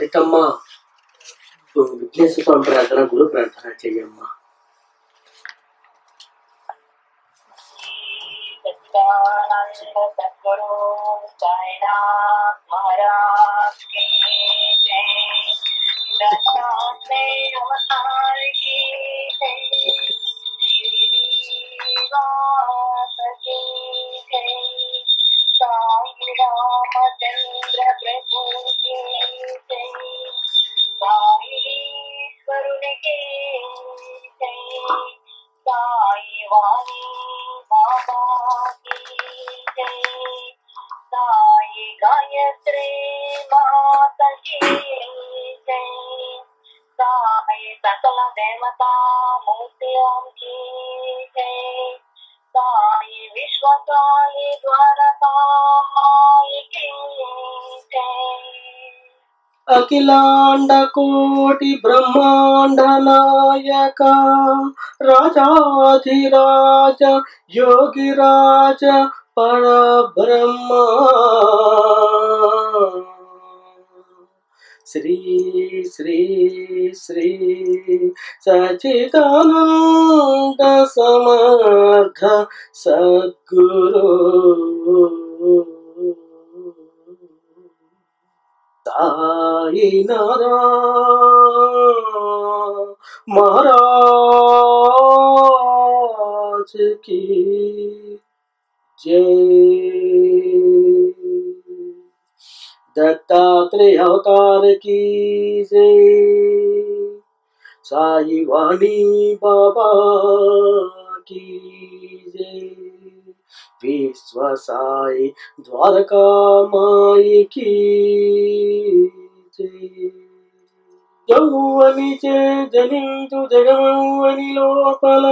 లలితమ్మ విఘ్నేశ్వర స్వామి ప్రార్థన గురు ప్రార్థన చెయ్యమ్మా. सद्गुरु साईनाथ महाराज की जय, दत्तात्रेय अवतार की जय, श्रीनिवास की जय, साई रामचंद्र प्रभु की जय, साईश्वरुनि की जय, साई वाणी बाबा की जय, साई गायत्री माता की जय, साई सकल देवता मूर्तियों की जय, साई विश्व साई द्वारकाई की जय. అఖిలాండ కోటి బ్రహ్మాండ నాయక రాజాధిరాజ యోగిరాజ పరబ్రహ్మ శ్రీ శ్రీ శ్రీ సచిదానంద సమర్థ సద్గురు సాయినాథ महाराज की जय. दत्तात्रेय अवतार की जय. साई वाणी बाबा की जय. विश्व साई द्वारका माई की जय. యౌవనిచే జనించు జగమౌవని లోపల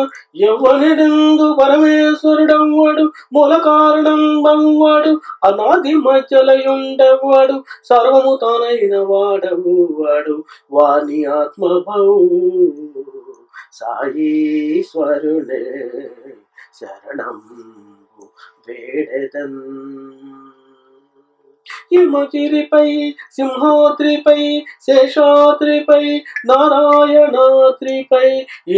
యవ్వనుడందు పరమేశ్వరుడవ్వడు మూల కారణం బవ్వడు అనాది మధ్యలయుండవ్వడు సర్వము తానైన వాడవువాడు వాని ఆత్మభౌ సాయీశ్వరుడే శరణం వేడెదన్. హిమగిరిపై సింహాద్రిపై శేషాద్రిపై నారాయణాద్రిపై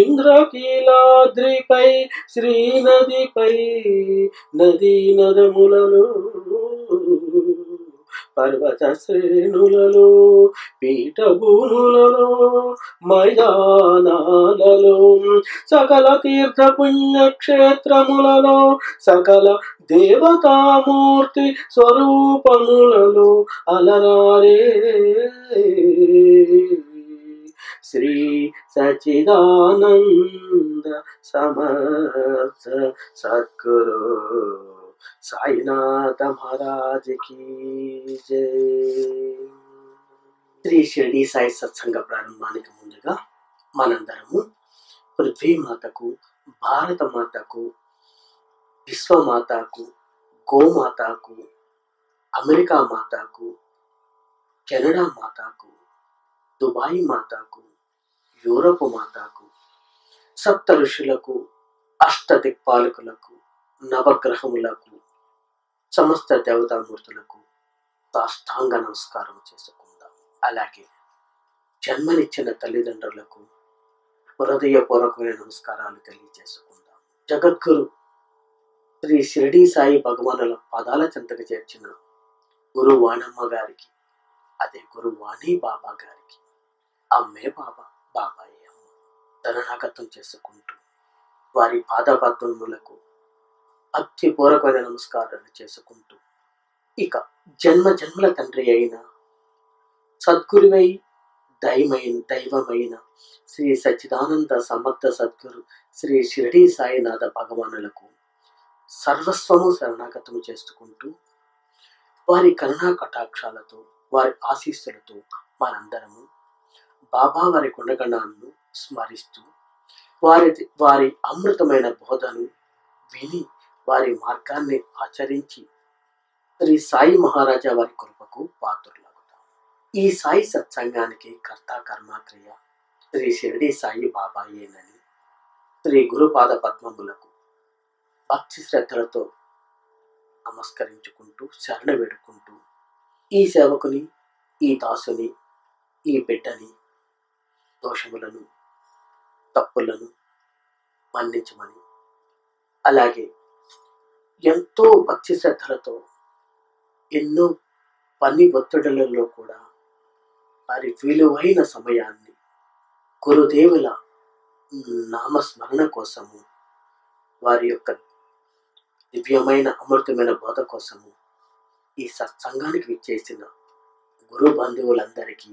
ఇంద్రకీలాద్రిపై శ్రీనదిపై నదీ నదములలో పర్వత శ్రేణులలో పీఠభూములలో మైదానాలలో సకల తీర్థ పుణ్యక్షేత్రములలో సకల దేవతామూర్తి స్వరూపములలో అలరారే శ్రీ సచిదానంద సమర్థ సద్గురు సాయినాథ మహారాజ్ की जय. శ్రీ షిరిడి సాయి సత్సంగ ప్రారంభానికి ముందుగా మనందరము పృథ్వీమాతకు, భారతమాతకు, విశ్వమాతకు, గోమాతకు, అమెరికా మాతకు, కెనడా మాతకు, దుబాయ్ మాతకు, యూరప్ మాతకు, సప్త ఋషులకు, అష్టదిక్పాలకులకు, నవగ్రహములకు, సమస్త దేవతామూర్తులకు సాష్టాంగ నమస్కారం చేసుకుందాం. అలాగే జన్మనిచ్చిన తల్లిదండ్రులకు హృదయపూర్వకమైన నమస్కారాలు తెలియజేసుకుందాం. జగద్గురు శ్రీ షిరిడి సాయి భగవానుల పాదాల చెంతకు చేర్చిన గురు వాణమ్మ గారికి, అదే గురు వాణి బాబా గారికి, అమ్మే బాబా, బాబాయే అమ్మ ధననాగతం చేసుకుంటూ వారి పాదపద్మములకు భక్తిపూర్వకమైన నమస్కారాలు చేసుకుంటూ ఇక జన్మ జన్మల తండ్రి అయిన సద్గురువై దైవమైన శ్రీ సచ్చిదానంద సమర్థ సద్గురు శ్రీ షిరిడి సాయినాథ భగవానులకు సర్వస్వము శరణాగతము చేసుకుంటూ వారి కరుణా కటాక్షాలతో, వారి ఆశీస్సులతో మనందరము బాబా వారి గుణగణాలను స్మరిస్తూ వారి అమృతమైన బోధను విని వారి మార్గాన్ని ఆచరించి శ్రీ సాయి మహారాజా వారి కృపకు పాత్రులవుతాం. ఈ సాయి సత్సంగానికి కర్త కర్మక్రియ శ్రీ షిరిడి సాయి బాబాయేనని శ్రీ గురుపాద పద్మములకు భక్తి శ్రద్ధలతో నమస్కరించుకుంటూ శరణ వేడుకుంటూ ఈ సేవకుని, ఈ దాసుని ఈ బిడ్డని దోషములను తప్పులను మన్నించమని, అలాగే ఎంతో భక్తి శ్రద్ధలతో ఎన్నో పని ఒత్తిడులలో కూడా వారి విలువైన సమయాన్ని గురుదేవుల నామస్మరణ కోసము, వారి యొక్క దివ్యమైన అమృతమైన బోధ కోసము ఈ సత్సంగానికి విచ్చేసిన గురు బంధువులందరికీ,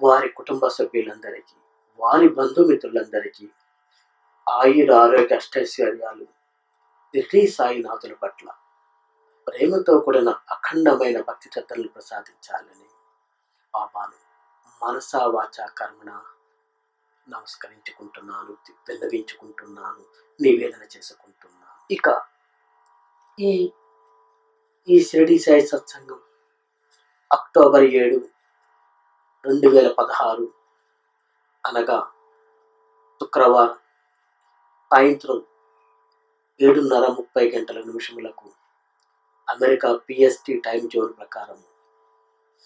వారి కుటుంబ సభ్యులందరికీ, వారి బంధుమిత్రులందరికీ ఆయుర ఆరోగ్య అష్టైశ్వర్యాలు షిరిడీ సాయినాథుల పట్ల ప్రేమతో కూడిన అఖండమైన భక్తి శ్రద్ధలను ప్రసాదించాలని బాబాను మనసా వాచా కర్మణ నమస్కరించుకుంటున్నాను, విన్నవించుకుంటున్నాను, నివేదన చేసుకుంటున్నాను. ఇక ఈ షిరిడీ సాయి సత్సంగం అక్టోబర్ 7, 2016 అనగా శుక్రవారం సాయంత్రం 7:30 అమెరికా PST టైం జోన్ ప్రకారం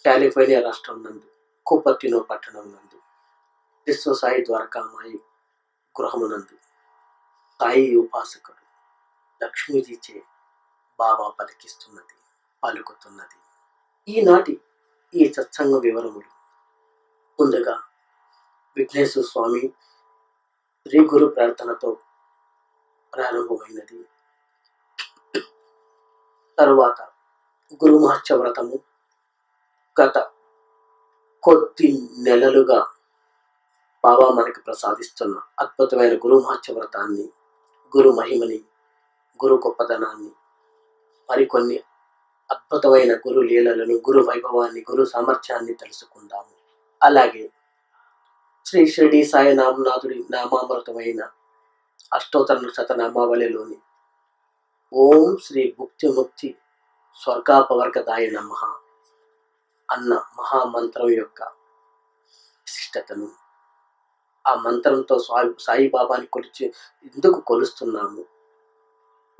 కాలిఫోర్నియా రాష్ట్రం నందు కుపర్టినో పట్టణం నందు విశ్వ సాయి ద్వారకామాయి గృహమునందు సాయి ఉపాసకుడు లక్ష్మీజీచే బాబా పలుకుతున్నది. ఈనాటి ఈ సత్సంగ వివరములు ముందుగా విఘ్నేశ్వర స్వామి శ్రీ గురు ప్రార్థనతో ప్రారంభమైనది. తరువాత గురు మహోత్సవ వ్రతము గత కొద్ది నెలలుగా బాబా మనకి ప్రసాదిస్తున్న అద్భుతమైన గురు మహోత్సవ వ్రతాన్ని, గురు మహిమని, గురు గొప్పతనాన్ని, మరికొన్ని అద్భుతమైన గురు లీలలను, గురు వైభవాన్ని, గురు సామర్థ్యాన్ని తెలుసుకుందాము. అలాగే శ్రీ షిరిడీ సాయి నామనాథుడి నామామృతమైన అష్టోత్తర శతనామావళిలోని ఓం శ్రీ భుక్తి ముక్తి స్వర్గాపవర్గదాయ నమః అన్న మహామంత్రం యొక్క విశిష్టతను, ఆ మంత్రంతో సాయిబాబాని ఎందుకు కొలుస్తున్నాము,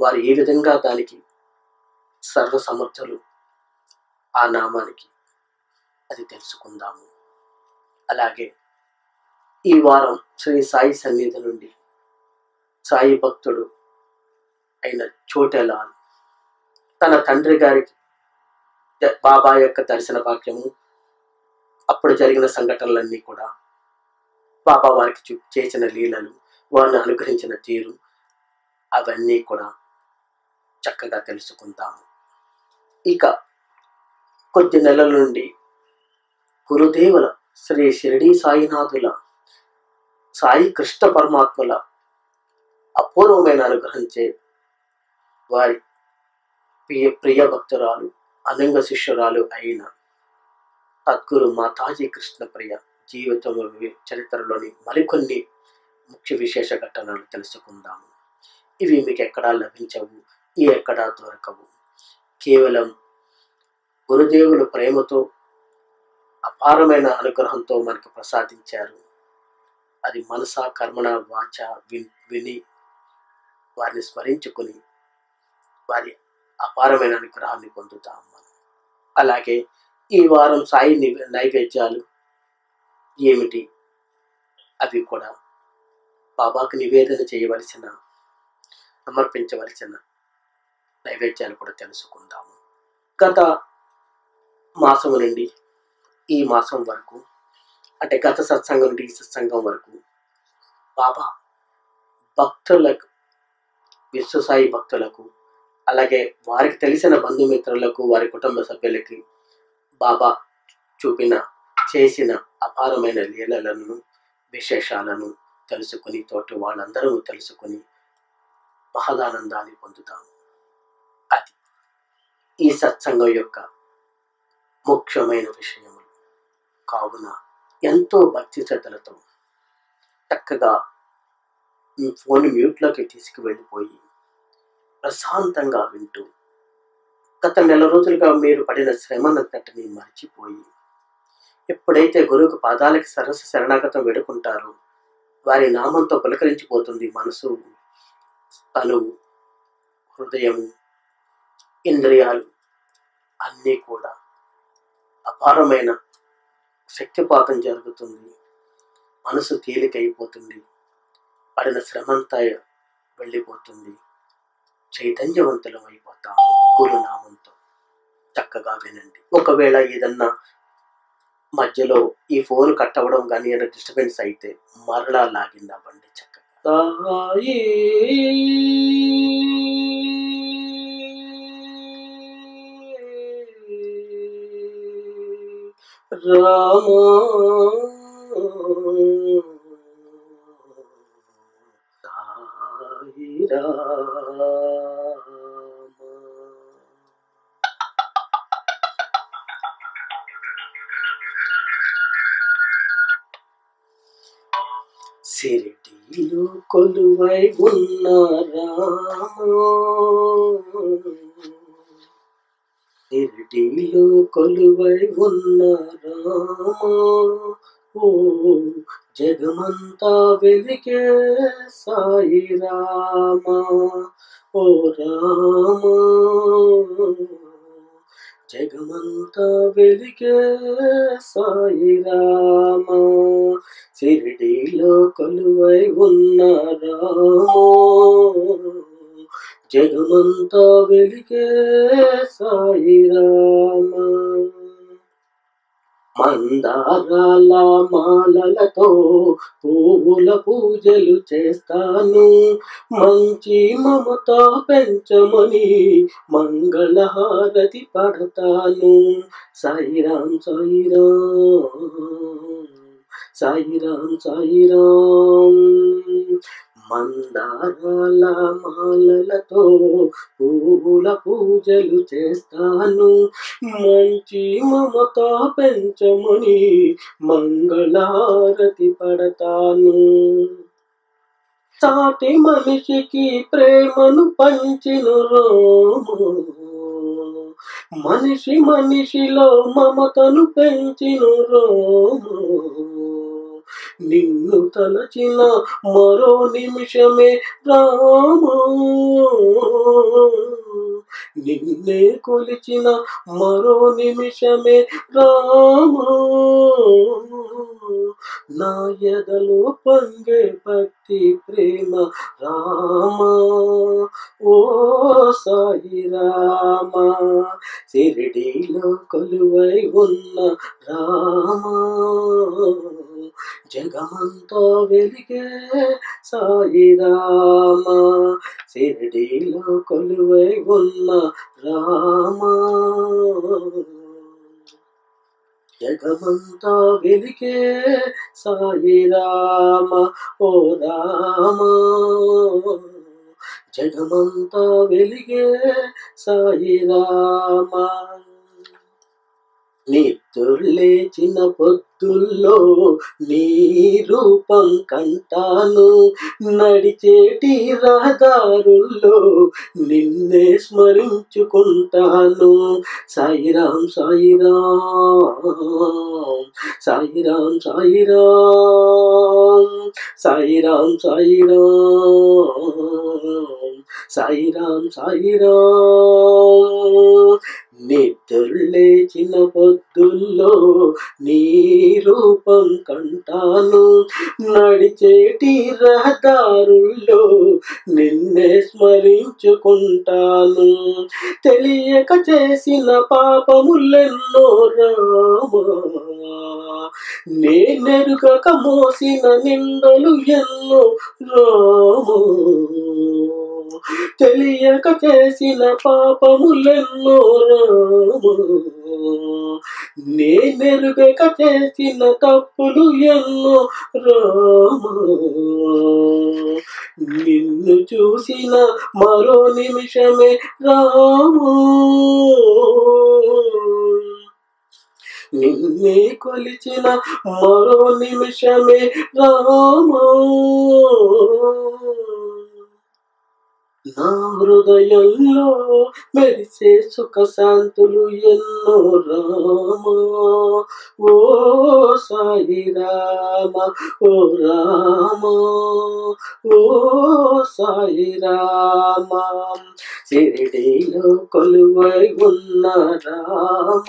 వారు ఏ విధంగా దానికి సర్వసమర్థులు ఆ నామానికి, అది తెలుసుకుందాము. అలాగే ఈ వారం శ్రీ సాయి సన్నిధి నుండి సాయి భక్తుడు అయిన చోటెలాల్ తన తండ్రి గారికి బాబా యొక్క దర్శన భాగ్యము, అప్పుడు జరిగిన సంఘటనలన్నీ కూడా, బాబా వారికి చేసిన లీలలు, వారిని అనుగ్రహించిన తీరు, అవన్నీ కూడా చక్కగా తెలుసుకుందాము. ఇక కొద్ది నెలల నుండి గురుదేవుల శ్రీ షిరిడీ సాయినాథుల సాయి కృష్ణ పరమాత్మల అపూర్వమైన అనుగ్రహించే వారి ప్రియ భక్తురాలు, అనంగ శిష్యురాలు అయిన సద్గురు మాతాజీ కృష్ణప్రియ జీవితం చరిత్రలోని మరికొన్ని ముఖ్య విశేష ఘటనలు తెలుసుకుందాము. ఇవి మీకు ఎక్కడా లభించవు, ఎక్కడా దొరకవు. కేవలం గురుదేవులు ప్రేమతో, అపారమైన అనుగ్రహంతో మనకు ప్రసాదించారు. అది మనసా కర్మణ వాచ విని వారిని స్మరించుకుని వారి అపారమైన అనుగ్రహాన్ని పొందుతాం మనం. అలాగే ఈ వారం సాయి నైవేద్యాలు ఏమిటి, అవి కూడా బాబాకు నివేదన చేయవలసిన, సమర్పించవలసిన నైవేద్యాలు కూడా తెలుసుకుందాము. గత మాసం నుండి ఈ మాసం వరకు, అంటే గత సత్సంగం నుండి ఈ సత్సంగం వరకు బాబా భక్తులకు, విశ్వసాయి భక్తులకు, అలాగే వారికి తెలిసిన బంధుమిత్రులకు, వారి కుటుంబ సభ్యులకి బాబా చేసిన అపారమైన లీలలను, విశేషాలను తెలుసుకుని, తోటి వాళ్ళందరూ తెలుసుకుని మహదానందాన్ని పొందుతాము. అది ఈ సత్సంగం యొక్క ముఖ్యమైన విషయములు. కావున ఎంతో భక్తి శ్రద్ధలతో చక్కగా ఫోన్ మ్యూట్లోకి తీసుకువెళ్ళిపోయి ప్రశాంతంగా వింటూ, గత నెల రోజులుగా మీరు పడిన శ్రమనంతటిని మర్చిపోయి, ఎప్పుడైతే గురువుకు పాదాలకి సరస్సు శరణాగతం వేడుకుంటారో వారి నామంతో పులకరించిపోతుంది మనసు, తనువు, హృదయము, ఇంద్రియాలు అన్నీ కూడా అపారమైన శక్తిపాతం జరుగుతుంది, మనసు తేలికైపోతుంది, పడిన శ్రమంతా వెళ్ళిపోతుంది, చైతన్యవంతులం అయిపోతాము గురునామంతో. చక్కగా వినండి. ఒకవేళ ఏదన్నా మధ్యలో ఈ ఫోన్ కట్ అవ్వడం కానీ ఏదైనా డిస్టర్బెన్స్ అయితే మరలా లాగిన్ అవ్వండి చక్కగా. సాయి రామ సాయి రామ. షిరిడీలో కొలువై ఉన్న రామ, షిరిడీలో కొలువై ఉన్న రామ, ఓ జగమంతా వెలిగే సాయి రామ, ఓ రామ జగమంతా వెలిగే సాయి రామ, షిరిడీలో కొలువై ఉన్న రామ, జగమంతా వెలిగే సాయి రామ. మందారాల మాలలతో పువ్వుల పూజలు చేస్తాను, మంచి మమత పెంచమని మంగళహారతి పడతాను. సాయిరాం సాయిరాం సాయిరాం సాయిరాం. మందారాల మాలలతో పువ్వుల పూజలు చేస్తాను, మంచి మమత పెంచమని మంగళహారతి పడతాను. సాటి మనిషికి ప్రేమను పంచిన రాము, మనిషి మనిషిలో మమతను పెంచిన రాము, నిన్ను తలచిన మరో నిమిషమే రాము, నిన్నే కొలిచిన మరో నిమిషమే రాము, నా ఎదలో పొంగే భక్తి ప్రేమ రామ, ఓ సాయి రామ, షిరిడీలో కొలువై ఉన్న రామ, జగమంతా వెలిగే సాయి రామ, షిరిడీలో కొలువై ఉన్న రామ, జగమంతా వెలిగే సాయి రామ, ఓ రామ జగమంతా వెలిగే సాయి రామ. నిద్రలేచిన పొద్దుల్లో నీ రూపం కంటాను, నడిచేటి రహదారుల్లో నిన్నే స్మరించుకుంటాను. సాయిరాం సాయిరాం సాయిరాం సాయిరాం సాయిరాం సాయిరాం సాయిరాం సాయిరాం. నిద్రలేచిన పొద్దుల్లో నీ రూపం కంటాను, నడిచేటి రహదారుల్లో నిన్నే స్మరించుకుంటాను. తెలియక చేసిన పాపములెన్నో రామా, నేనెరుగక మోసిన నిందలు ఎన్నో రాము, తెలియక చేసిన పాపములెన్నో రాము, నేనెరుగక చేసిన తప్పులు ఎన్నో రాము, నిన్ను చూసిన మరో నిమిషమే రాము, నిన్నే కొలిచిన మరో నిమిషమే రాము. నా హృదయంలో మెరిసే సుఖ శాంతులు ఎన్నో రామా, ఓ సాయి రామ, ఓ రామ, ఓ సాయి రామ. షిరిడీలో కొలువై ఉన్న రామ,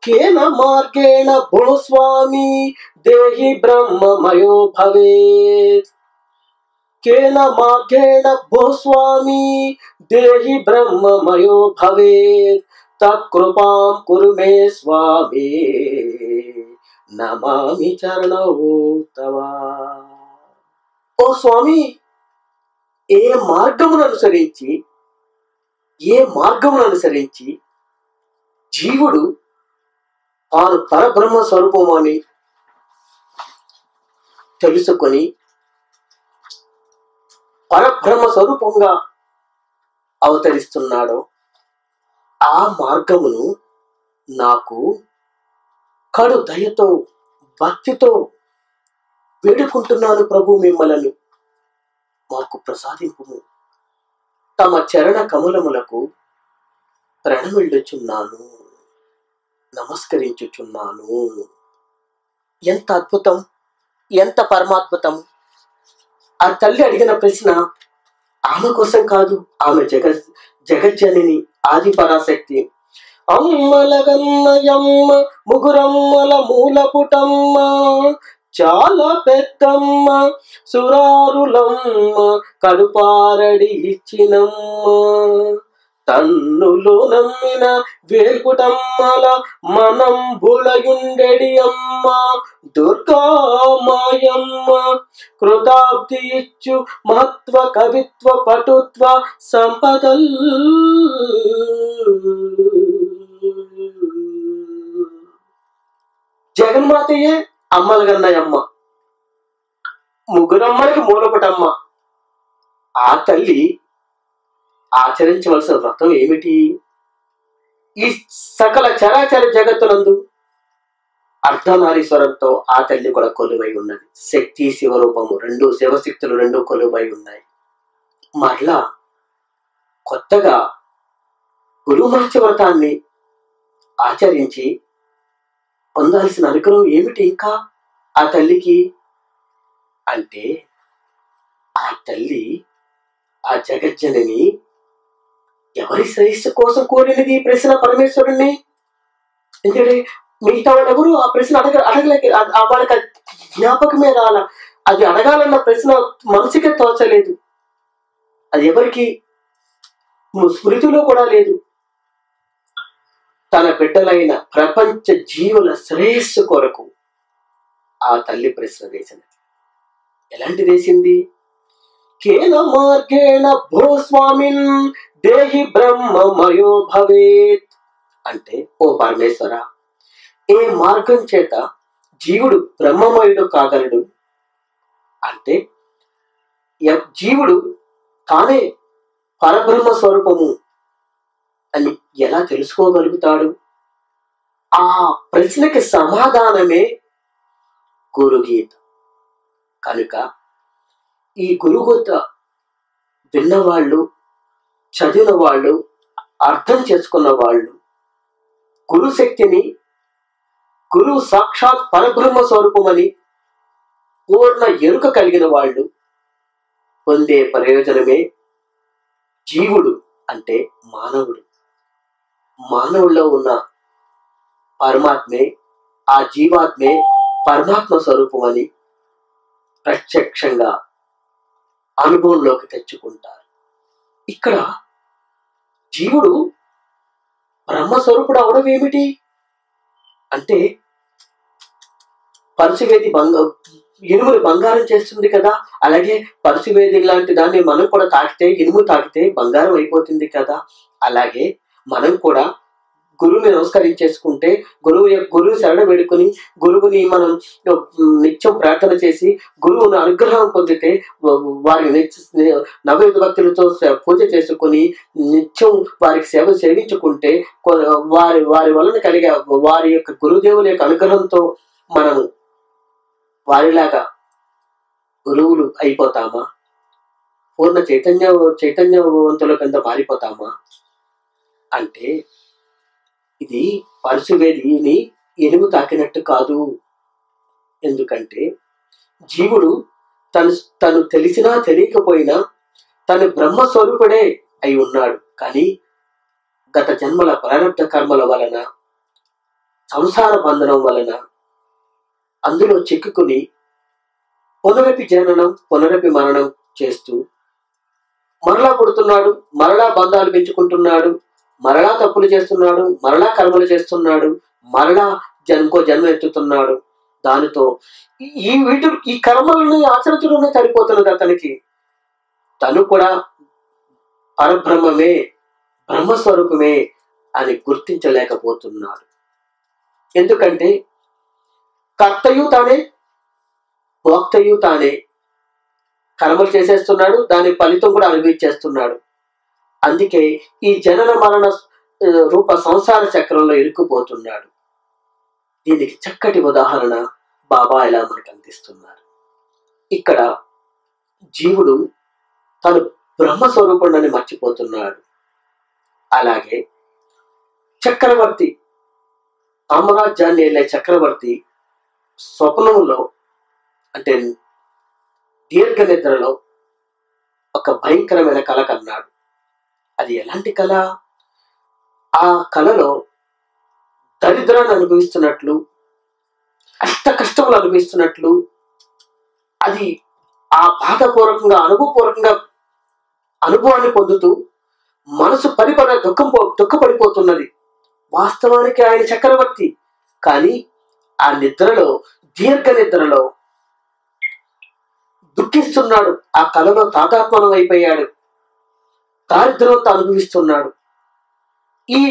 కేన మార్గేణ భోస్వామి దేహి బ్రహ్మమయో భవేత్. కేన మార్గేణ భోస్వామి దేహి బ్రహ్మమయో భవేత్. తత్కృపాం కురు మే స్వామి నమామి చరణౌ తవ. ఓ స్వామి, ఏ మార్గమును అనుసరించి జీవుడు తాను పరబ్రహ్మ స్వరూపము అని తెలుసుకొని పరబ్రహ్మ స్వరూపంగా అవతరిస్తున్నాడో ఆ మార్గమును నాకు కడు దయతో భక్తితో వేడుకుంటున్నాను ప్రభు, మిమ్మలను మాకు ప్రసాదింపుము. తమ చరణ కమలములకు ప్రణమిల్లుచున్నాను, నమస్కరించుచున్నాను. ఎంత అద్భుతం, ఎంత పరమాద్భుతం. ఆ తల్లి అడిగిన ప్రశ్న ఆమె కోసం కాదు, ఆమె జగజ్జనని ఆది పరాశక్తి. అమ్మలగన్నయమ్మ ముగురమ్మల మూలపుటమ్మ, చాలా పెద్దమ్మ సురారులమ్మ కడుపారడి ఇచ్చినమ్మ. తన్నులో నమ్మిన వేల్పుటమ్మల మనం బుళయుండెడి అమ్మ, దుర్గామాయమ్మ కృతాబ్ది ఇచ్చు మహత్వ కవిత్వ పటుత్వ సంపదల్. జగన్మాతయే అమ్మలగన్నయమ్మ, ముగ్గురమ్మలకి మూలపుటమ్మ. ఆ తల్లి ఆచరించవలసిన వ్రతం ఏమిటి? ఈ సకల చరాచర జగత్తునందు అర్ధనారీశ్వరంతో ఆ తల్లి కూడా కొలువై ఉన్నది. శక్తి శివరూపము రెండు, శివశక్తులు రెండు కొలువై ఉన్నాయి. మరలా కొత్తగా గురుమహత్య వ్రతాన్ని ఆచరించి పొందాల్సిన అనుగ్రహం ఏమిటి ఇంకా ఆ తల్లికి అంటే, ఆ తల్లి ఆ జగజ్జనని ఎవరి శ్రేయస్సు కోసం కోరినది ఈ ప్రశ్న పరమేశ్వరుణ్ణి. ఎందుకంటే మిగతా వాళ్ళెవరు ఆ ప్రశ్న అడగలేక వాళ్ళకి జ్ఞాపకమే రాల. అది అడగాలన్న ప్రశ్న మనసుకే తోచలేదు. అది ఎవరికి స్మృతిలో కూడా లేదు. తన బిడ్డలైన ప్రపంచ జీవుల శ్రేయస్సు కొరకు ఆ తల్లి ప్రశ్న వేసినది. ఎలాంటి వేసింది? కేన మార్గేణ భూస్వామిన్ దేహి బ్రహ్మమయో భవేత్ అంటే, ఓ పరమేశ్వర, ఏ మార్గం చేత జీవుడు బ్రహ్మమయుడు కాగలడు అంటే, జీవుడు తానే పరబ్రహ్మ స్వరూపము అని ఎలా తెలుసుకోగలుగుతాడు? ఆ ప్రశ్నకి సమాధానమే గురుగీత. కనుక ఈ గురుగీత విన్నవాళ్ళు, చదివిన వాళ్ళు, అర్థం చేసుకున్న వాళ్ళు, గురుశక్తిని, గురువు సాక్షాత్ పరబ్రహ్మ స్వరూపమని పూర్ణ ఎరుక కలిగిన వాళ్ళు పొందే ప్రయోజనమే జీవుడు అంటే మానవుడు. మానవుల్లో ఉన్న పరమాత్మే, ఆ జీవాత్మే పరమాత్మ స్వరూపం అని ప్రత్యక్షంగా అనుభవంలోకి తెచ్చుకుంటారు. ఇక్కడ జీవుడు బ్రహ్మస్వరూపుడు అవడం ఏమిటి అంటే, పరశువేది ఇనుముని బంగారం చేస్తుంది కదా, అలాగే పరశువేది లాంటి దాన్ని మనం కూడా తాకితే, ఇనుము తాకితే బంగారం అయిపోతుంది కదా, అలాగే మనం కూడా గురువుని నమస్కరించేసుకుంటే, గురువు శరణ వేడుకొని గురువుని మనం నిత్యం ప్రార్థన చేసి గురువుని అనుగ్రహం పొందితే, వారిని నవయుధ భక్తులతో పూజ చేసుకొని నిత్యం వారికి సేవించుకుంటే, వారి వలన కలిగే వారి యొక్క గురుదేవుల యొక్క అనుగ్రహంతో మనము వారిలాగా గురువులు అయిపోతామా? పూర్ణ చైతన్యవంతుల కింద మారిపోతామా అంటే, ఇది పరశువేదిని ఎనుగు తాకినట్టు కాదు. ఎందుకంటే జీవుడు తను తెలిసినా తెలియకపోయినా తను బ్రహ్మస్వరూపుడే అయి ఉన్నాడు. కానీ గత జన్మల ప్రారంభ కర్మల వలన సంసార బంధనం వలన అందులో చిక్కుకుని పునరపి జననం పునరపి మరణం చేస్తూ మరలా పుడుతున్నాడు, మరలా బంధాలు పెంచుకుంటున్నాడు, మరలా తప్పులు చేస్తున్నాడు, మరలా కర్మలు చేస్తున్నాడు, మరలా ఇంకో జన్మ ఎత్తుతున్నాడు. దానితో ఈ కర్మలను ఆచరించడమే సరిపోతున్నది అతనికి. తను కూడా పరబ్రహ్మమే, బ్రహ్మస్వరూపమే అని గుర్తించలేకపోతున్నాడు. ఎందుకంటే కర్తయు తానే, భోక్తయు తానే. కర్మలు చేసేస్తున్నాడు, దాని ఫలితం కూడా అనుభవించేస్తున్నాడు. అందుకే ఈ జనన మరణ రూప సంసార చక్రంలో ఇరుక్కుపోతున్నాడు. దీనికి చక్కటి ఉదాహరణ బాబా ఇలా మనకు అందిస్తున్నారు. ఇక్కడ జీవుడు తను బ్రహ్మస్వరూపుడని మర్చిపోతున్నాడు. అలాగే చక్రవర్తి, సామ్రాజ్యాన్ని వెళ్ళే చక్రవర్తి స్వప్నంలో అంటే దీర్ఘ నిద్రలో ఒక భయంకరమైన కళ కన్నాడు. అది ఎలాంటి కళ? ఆ కళలో దరిద్రాన్ని అనుభవిస్తున్నట్లు, అష్ట కష్టములు అనుభవిస్తున్నట్లు, అది ఆ బాధపూర్వకంగా అనుభవపూర్వకంగా అనుభవాన్ని పొందుతూ మనసు దుఃఖపడిపోతున్నది. వాస్తవానికి ఆయన చక్రవర్తి, కానీ ఆ నిద్రలో దీర్ఘ నిద్రలో దుఃఖిస్తున్నాడు. ఆ కళలో తాదాత్మనం అయిపోయాడు, దారిద్ర్యంతో అనుభవిస్తున్నాడు. ఈ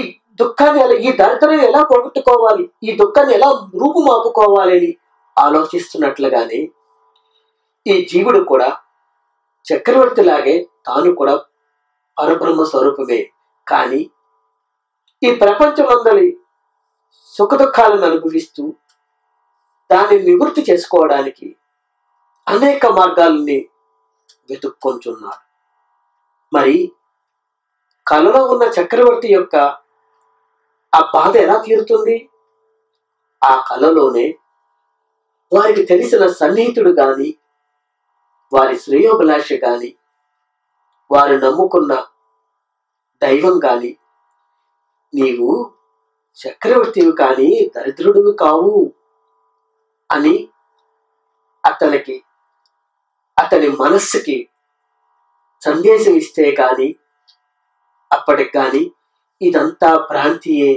దుఃఖాన్ని ఈ దరిద్రాన్ని ఎలా పోగొట్టుకోవాలి, ఈ దుఃఖాన్ని ఎలా రూపుమాపుకోవాలి అని ఆలోచిస్తున్నట్లుగానే ఈ జీవుడు కూడా చక్రవర్తిలాగే తాను కూడా పరబ్రహ్మ స్వరూపమే. కానీ ఈ ప్రపంచమందలి సుఖదుఖాలను అనుభవిస్తూ దాన్ని నివృత్తి చేసుకోవడానికి అనేక మార్గాలని వెతుక్కొంటున్నాడు. మరి కలలో ఉన్న చక్రవర్తి యొక్క ఆ బాధ ఎలా తీరుతుంది? ఆ కలలోనే వారికి తెలిసిన సన్నిహితుడు గాని, వారి శ్రేయోభిలాష గాని, వారు నమ్ముకున్న దైవం గాని, నీవు చక్రవర్తివి కానీ దరిద్రుడివి కావు అని అతని మనస్సుకి సందేశం ఇస్తే గాని అప్పటికి గాని ఇదంతా భ్రాంతియే,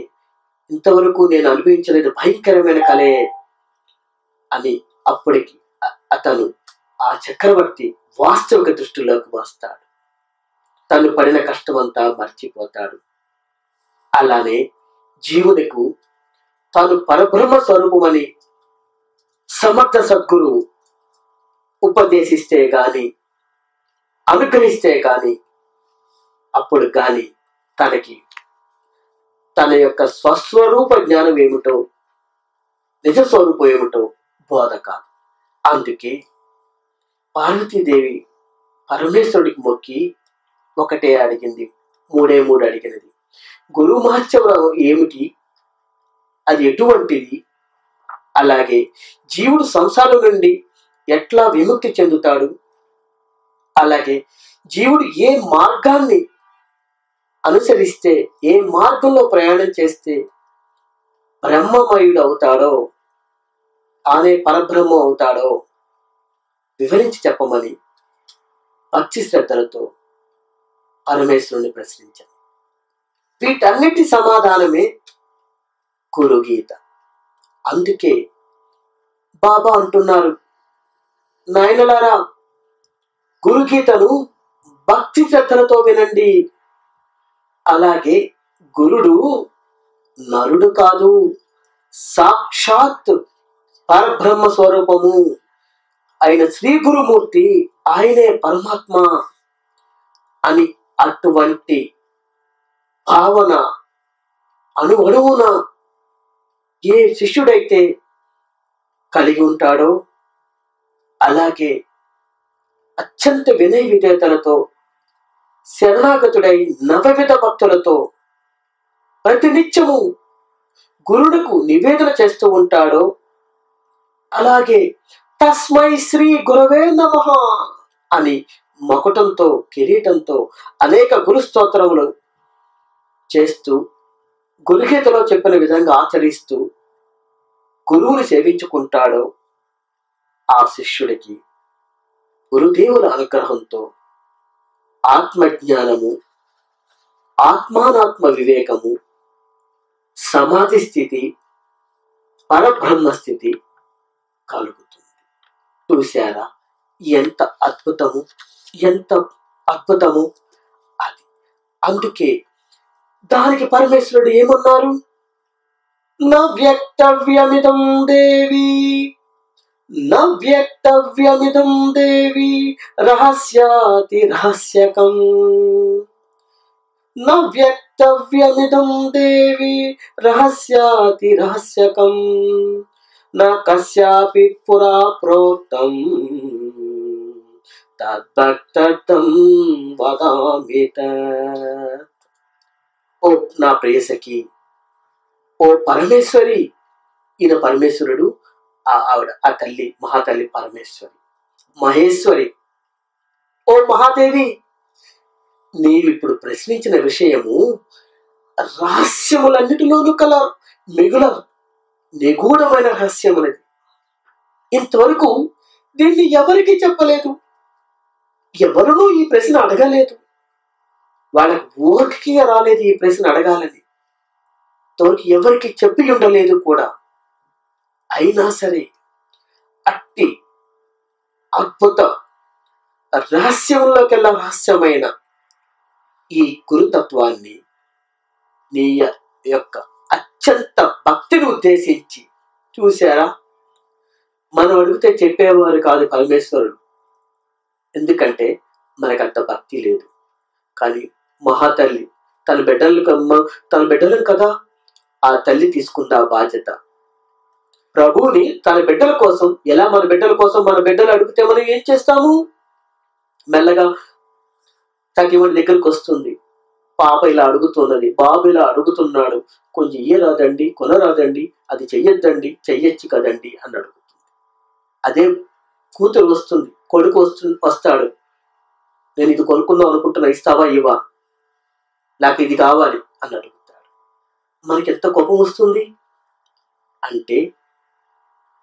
ఇంతవరకు నేను అనుభవించలేదు, భయంకరమైన కలే అని అప్పటికి అతను ఆ చక్రవర్తి వాస్తవిక దృష్టిలోకి వస్తాడు. తను పడిన కష్టమంతా మర్చిపోతాడు. అలానే జీవునికి తాను పరబ్రహ్మ స్వరూపమని సమర్థ సద్గురువు ఉపదేశిస్తే గాని, అనుగ్రహిస్తే గాని, అప్పుడు గాని తనకి తన యొక్క స్వస్వరూప జ్ఞానం ఏమిటో, నిజ స్వరూపం ఏమిటో బోధ కాదు. అందుకే పార్వతీదేవి పరమేశ్వరుడికి మొక్కి ఒకటే అడిగింది, మూడే అడిగినది. గురు మహత్యం ఏమిటి, అది ఎటువంటిది, అలాగే జీవుడు సంసారం నుండి ఎట్లా విముక్తి చెందుతాడు, అలాగే జీవుడు ఏ మార్గాన్ని అనుసరిస్తే, ఏ మార్గంలో ప్రయాణం చేస్తే బ్రహ్మమయుడు అవుతాడో, తానే పరబ్రహ్మ అవుతాడో వివరించి చెప్పమని భక్తి శ్రద్ధలతో పరమేశ్వరుని ప్రశ్నించాను. వీటన్నిటి సమాధానమే గురుగీత. అందుకే బాబా అంటున్నారు, నాయనలారా గురుగీతను భక్తి శ్రద్ధలతో వినండి. అలాగే గురుడు నరుడు కాదు, సాక్షాత్ పరబ్రహ్మ స్వరూపము అయిన శ్రీ గురుమూర్తి, ఆయనే పరమాత్మ అని అటువంటి భావన అణువణువున ఏ శిష్యుడైతే కలిగి ఉంటాడో, అలాగే అత్యంత వినయ విధేయతలతో శరణాగతుడై నవవిధ భక్తులతో ప్రతినిత్యము గురుడుకు నివేదన చేస్తూ ఉంటాడో, అలాగే తస్మై శ్రీ గురవే నమః అని మకుటంతో కిరీటంతో అనేక గురు స్తోత్రములు చేస్తూ గురుగీతలో చెప్పిన విధంగా ఆచరిస్తూ గురువుని సేవించుకుంటాడో ఆ శిష్యుడికి గురుదేవుల అనుగ్రహంతో ఆత్మజ్ఞానము, ఆత్మానాత్మ వివేకము, సమాధి స్థితి, పరబ్రహ్మ స్థితి కలుగుతుంది. చూశారా ఎంత అద్భుతము, ఎంత అద్భుతము అది. అందుకే దానికి పరమేశ్వరుడు ఏమన్నారు? న వ్యక్తవ్యమిదం దేవి, న వ్యక్తవ్యమిదం దేవి రహస్యాతి రహస్యకం, న వ్యక్తవ్యమిదం దేవి రహస్యాతి రహస్యకం, న కస్యాపి పురా ప్రోక్తం తద్భక్తం వదామి తత్. ఓ నా ప్రేయసకి, ఓ పరమేశ్వరి, ఈయన పరమేశ్వరుడు, ఆవిడ ఆ తల్లి మహాతల్లి పరమేశ్వరి, మహేశ్వరి. ఓ మహాదేవి, నీవిప్పుడు ప్రశ్నించిన విషయము రహస్యములన్నిటిలోనూ కల మిగుల నిగూఢమైన రహస్యం అనేది. ఇంతవరకు దీన్ని ఎవరికి చెప్పలేదు, ఎవరునూ ఈ ప్రశ్న అడగలేదు, వాళ్ళకి ఊరికి రాలేదు ఈ ప్రశ్న అడగాలని. ఇంతవరకు ఎవరికి చెప్పి ఉండలేదు కూడా. అయినా సరే అట్టి అద్భుత రహస్యంలోకెల్లా రహస్యమైన ఈ గురుతత్వాన్ని నీ యొక్క అత్యంత భక్తిని ఉద్దేశించి, చూశారా, మనం అడిగితే చెప్పేవారు కాదు పరమేశ్వరుడు, ఎందుకంటే మనకంత భక్తి లేదు. కానీ మహాతల్లి తన బిడ్డలను కదా ఆ తల్లి తీసుకుంది ఆ బాధ్యత. ప్రభువుని తన బిడ్డల కోసం, ఎలా మన బిడ్డల కోసం మన బిడ్డలు అడిగితే మనం ఏం చేస్తాము? మెల్లగా తగ్గిమని దగ్గరకు వస్తుంది. పాప ఇలా అడుగుతున్నది, బాబు ఇలా అడుగుతున్నాడు, కొంచెం ఇయ్యరాదండి, కొనరాదండి, అది చెయ్యొద్దండి, చెయ్యొచ్చు కదండి అని అడుగుతుంది. అదే కూతురు వస్తుంది, కొడుకు వస్తాడు, నేను ఇది కొనుక్కుందాం అనుకుంటున్నా, ఇస్తావా ఇవ్వా, నాకు ఇది కావాలి అని అడుగుతాడు. మనకి ఎంత కోపం వస్తుంది అంటే,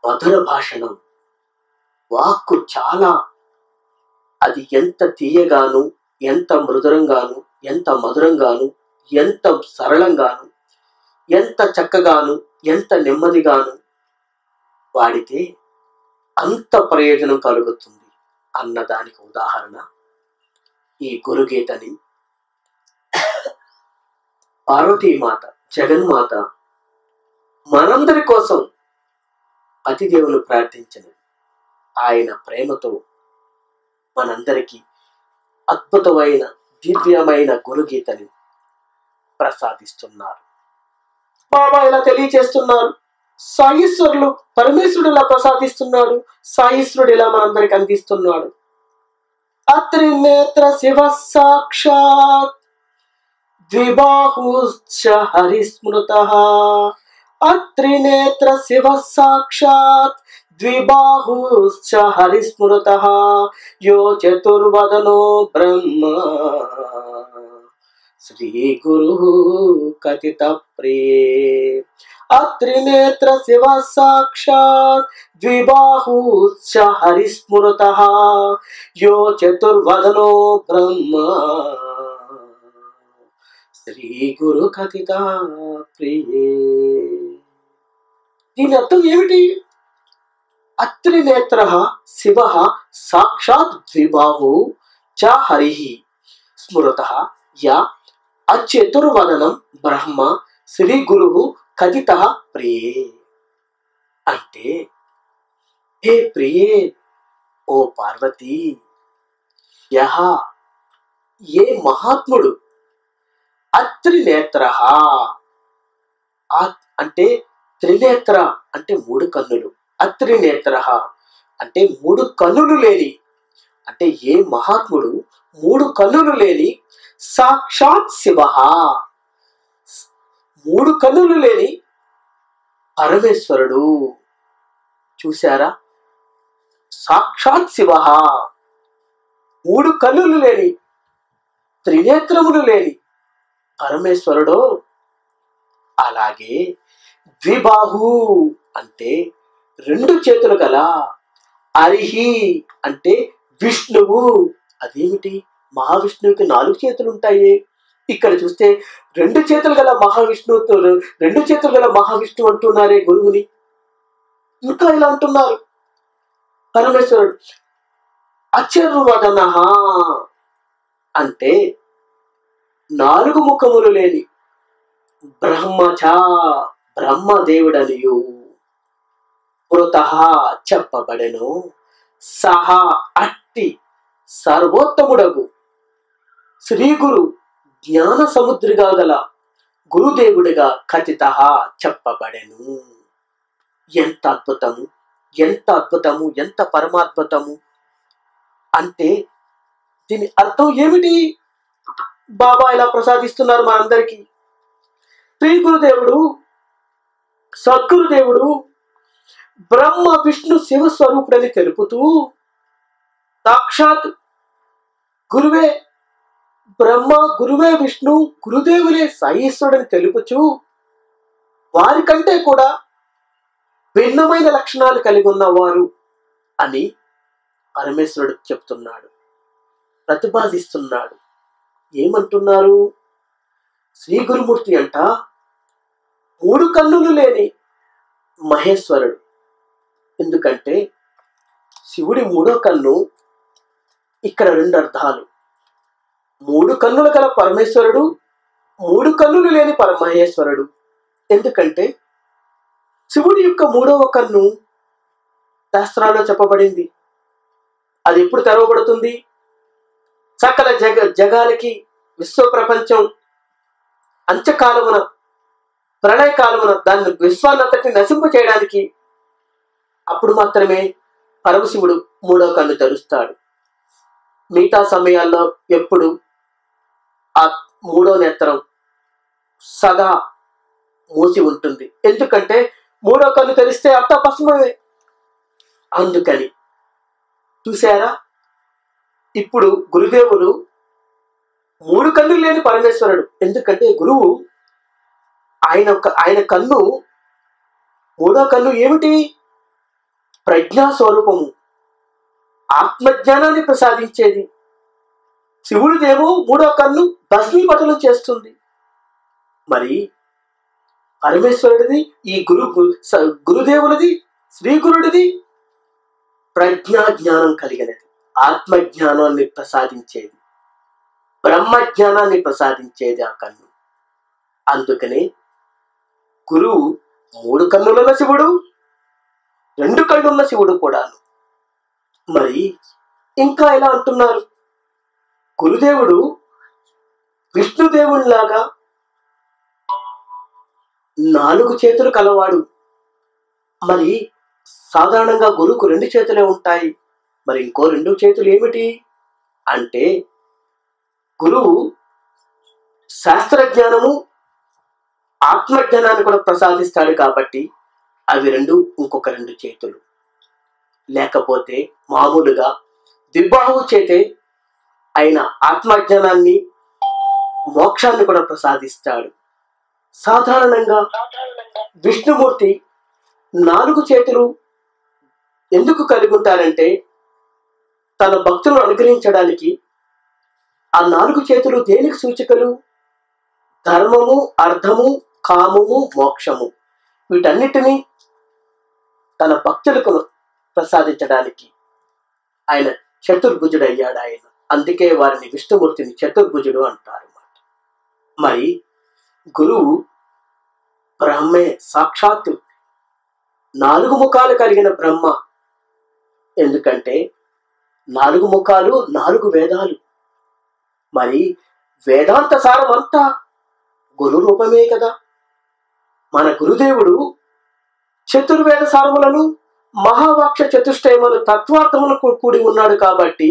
మధుర భాషణం, వాక్కు చాలా, అది ఎంత తీయగాను, ఎంత మృదురంగాను, ఎంత మధురంగాను, ఎంత సరళంగాను, ఎంత చక్కగాను, ఎంత నెమ్మదిగాను వాడితే అంత ప్రయోజనం కలుగుతుంది అన్నదానికి ఉదాహరణ ఈ గురుగీతని పార్వతీమాత, జగన్మాత మనందరి కోసం అతిదేవులు ప్రార్థించినది. ఆయన ప్రేమతో మనందరికీ అద్భుతమైన దివ్యమైన గురుగీతని ప్రసాదిస్తున్నారు. బాబా ఇలా తెలియచేస్తున్నారు, సాయీశ్వరులు పరమేశ్వరుడు ఇలా ప్రసాదిస్తున్నాడు, సాయీశ్వరుడు ఇలా మనందరికి అందిస్తున్నాడు. అత్రినేత్ర శివ సాక్షాత్ ద్విబాహుశ్చ హరిస్మృతః, అత్రినేత్ర శివ సాక్షాత్ ద్విబాహుశ్చ హరిస్మృతః, యో చతుర్వదనో బ్రహ్మ శ్రీ గురు కథిత ప్రియే. అత్రినేత్ర శివ సాక్షాత్ ద్విబాహుశ్చ హరిస్మృతః, యో చతుర్వదనో బ్రహ్మ శ్రీ గురు కథిత ప్రియే. దీని అర్థం ఏమిటి? అత్రినేత్ర శివ సాక్షాత్ ద్విబాహు చ హరి స్మృతః, యా అచతుర్వదనం బ్రహ్మ శ్రీ గురు కథిత ప్రియే. అంటే, హే ప్రియే, ఓ పార్వతి, యహ ఏ మహాత్ముడు అత్రినేత్ర అంటే త్రినేత్ర అంటే మూడు కన్నులు, అత్రినేత్ర అంటే మూడు కన్నులు లేని, అంటే ఏ మహాత్ముడు మూడు కన్నులు లేని, సాక్షాత్ శివ మూడు కన్నులు లేని పరమేశ్వరుడు. చూశారా, సాక్షాత్ శివ మూడు కన్నులు లేని, త్రినేత్రములు లేని పరమేశ్వరుడు. అలాగే ద్విబాహు అంటే రెండు చేతులు గల హరిహి అంటే విష్ణువు. అదేమిటి, మహావిష్ణువుకి 4 చేతులు ఉంటాయి. ఇక్కడ చూస్తే రెండు చేతులు గల మహావిష్ణువుతో రెండు చేతులు గల మహావిష్ణువు అంటున్నారే గురువుని. ఇంకా ఇలా అంటున్నారు పరమేశ్వరుడు అచర్వదన అంటే 4 ముఖములు లేని బ్రహ్మచ బ్రహ్మదేవుడనియు పురతః చెప్పబడెను. సహా అట్టి సర్వోత్తముడగు శ్రీ గురు జ్ఞాన సముద్రిగా గల గురుదేవుడిగా కథిత చెప్పబడెను. ఎంత అద్భుతము, ఎంత అద్భుతము, ఎంత పరమాద్భుతము. అంటే దీని అర్థం ఏమిటి? బాబా ఇలా ప్రసాదిస్తున్నారు మనందరికీ. శ్రీ గురుదేవుడు సద్గురుదేవుడు బ్రహ్మ విష్ణు శివ స్వరూపుడని తెలుపుతూ, సాక్షాత్ గురువే బ్రహ్మ, గురువే విష్ణు, గురుదేవులే సాయీశ్వరుడని తెలుపుచు వారికంటే కూడా భిన్నమైన లక్షణాలు కలిగి ఉన్నవారు అని పరమేశ్వరుడు చెప్తున్నాడు, ప్రతిపాదిస్తున్నాడు. ఏమంటున్నారు? శ్రీ గురుమూర్తి అంట 3 కన్నులు లేని మహేశ్వరుడు. ఎందుకంటే శివుడి 3వ కన్ను. ఇక్కడ 2 అర్థాలు. 3 కన్నులు గల పరమేశ్వరుడు, 3 కన్నులు లేని మహేశ్వరుడు. ఎందుకంటే శివుడి యొక్క 3వ కన్ను శాస్త్రాల్లో చెప్పబడింది. అది ఎప్పుడు తెరవబడుతుంది? సకల జగాలకి విశ్వ ప్రపంచం అంత్యకాలమున, ప్రళయకాలమున దాన్ని విశ్వాన్నంతటిని నశింప చేయడానికి అప్పుడు మాత్రమే పరమశివుడు 3వ కన్ను తెరుస్తాడు. మిగతా సమయాల్లో ఎప్పుడు ఆ 3వ నేత్రం సదా మూసి ఉంటుంది. ఎందుకంటే 3వ కన్ను తెరిస్తే అంతా భస్మమే. అందుకని చూసారా, ఇప్పుడు గురుదేవుడు 3 కన్నులు లేని పరమేశ్వరుడు. ఎందుకంటే గురువు ఆయన కన్ను 3వ కన్ను ఏమిటి? ప్రజ్ఞా స్వరూపము, ఆత్మజ్ఞానాన్ని ప్రసాదించేది. శివుడిదేమో 3వ కన్ను భస్మీపటలం చేస్తుంది. మరి పరమేశ్వరుడిది, ఈ గురుదేవుడిది, శ్రీ గురుడిది ప్రజ్ఞా జ్ఞానం కలిగినది, ఆత్మజ్ఞానాన్ని ప్రసాదించేది, బ్రహ్మజ్ఞానాన్ని ప్రసాదించేది ఆ కన్ను. అందుకనే గురువు 3 కన్నులున్న శివుడు, 2 కన్నున్న శివుడు కూడాను. మరి ఇంకా ఎలా అంటున్నారు? గురుదేవుడు విష్ణుదేవునిలాగా 4 చేతులు కలవాడు. మరి సాధారణంగా గురువుకు 2 చేతులే ఉంటాయి. మరి ఇంకో 2 చేతులు ఏమిటి అంటే, గురువు శాస్త్రజ్ఞానము, ఆత్మజ్ఞానాన్ని కూడా ప్రసాదిస్తాడు కాబట్టి అవి 2 ఇంకొక 2 చేతులు. లేకపోతే మామూలుగా ద్విబాహువు చేతే ఆయన ఆత్మజ్ఞానాన్ని, మోక్షాన్ని కూడా ప్రసాదిస్తాడు. సాధారణంగా విష్ణుమూర్తి 4 చేతులు ఎందుకు కలిగి ఉంటారంటే, తన భక్తులను అనుగ్రహించడానికి. ఆ 4 చేతులు దేనికి సూచికలు? ధర్మము, అర్థము, కామము, మోక్షము, వీటన్నిటినీ తన భక్తులకు ప్రసాదించడానికి ఆయన చతుర్భుజుడు అయ్యాడు ఆయన. అందుకే వారిని విష్ణుమూర్తిని చతుర్భుజుడు అంటారు. మరి గురువు బ్రహ్మే, సాక్షాత్తు 4 ముఖాలు కలిగిన బ్రహ్మ. ఎందుకంటే 4 ముఖాలు, 4 వేదాలు. మరి వేదాంత సారం అంతా గురు రూపమే కదా. మన గురుదేవుడు చతుర్వేద సారములను, మహావాక్య చతుష్టయములు, తత్వార్థములకు కూడి ఉన్నాడు కాబట్టి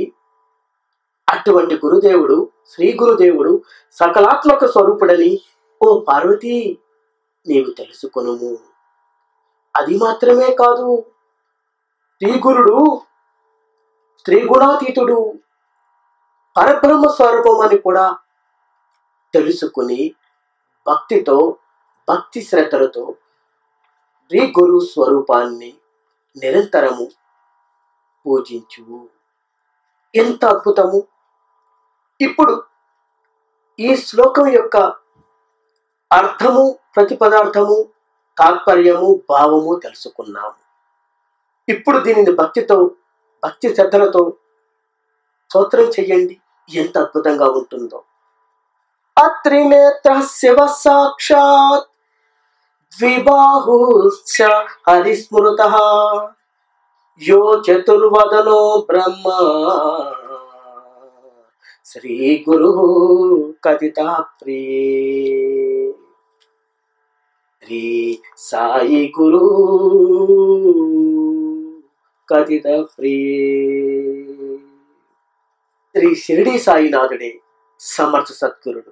అటువంటి గురుదేవుడు, శ్రీ గురుదేవుడు సకలాత్మక స్వరూపుడని ఓ పార్వతీ నీవు తెలుసుకొనుము. అది మాత్రమే కాదు, శ్రీగురుడు త్రిగుణాతీతుడు, పరబ్రహ్మ స్వరూపం అని కూడా తెలుసుకుని భక్తితో, భక్తి శ్రద్ధలతో శ్రీ గురు స్వరూపాన్ని నిరంతరము పూజించు. ఎంత అద్భుతము! ఇప్పుడు ఈ శ్లోకం యొక్క అర్థము, ప్రతిపదార్థము, తాత్పర్యము, భావము తెలుసుకున్నాము. ఇప్పుడు దీనిని భక్తి శ్రద్ధలతో స్తోత్రం చెయ్యండి. ఎంత అద్భుతంగా ఉంటుందో. అత్రినేత్ర శివ సాక్షాత్ ద్విబాహుశ్చ హరిస్మృతః యో చతుర్వదనో బ్రహ్మ శ్రీ గురు కథిత ప్రియే. శ్రీ సాయి గురు కథిత ప్రియే. శ్రీ షిరిడి సాయినాథుడే సమర్థ సద్గురుడు.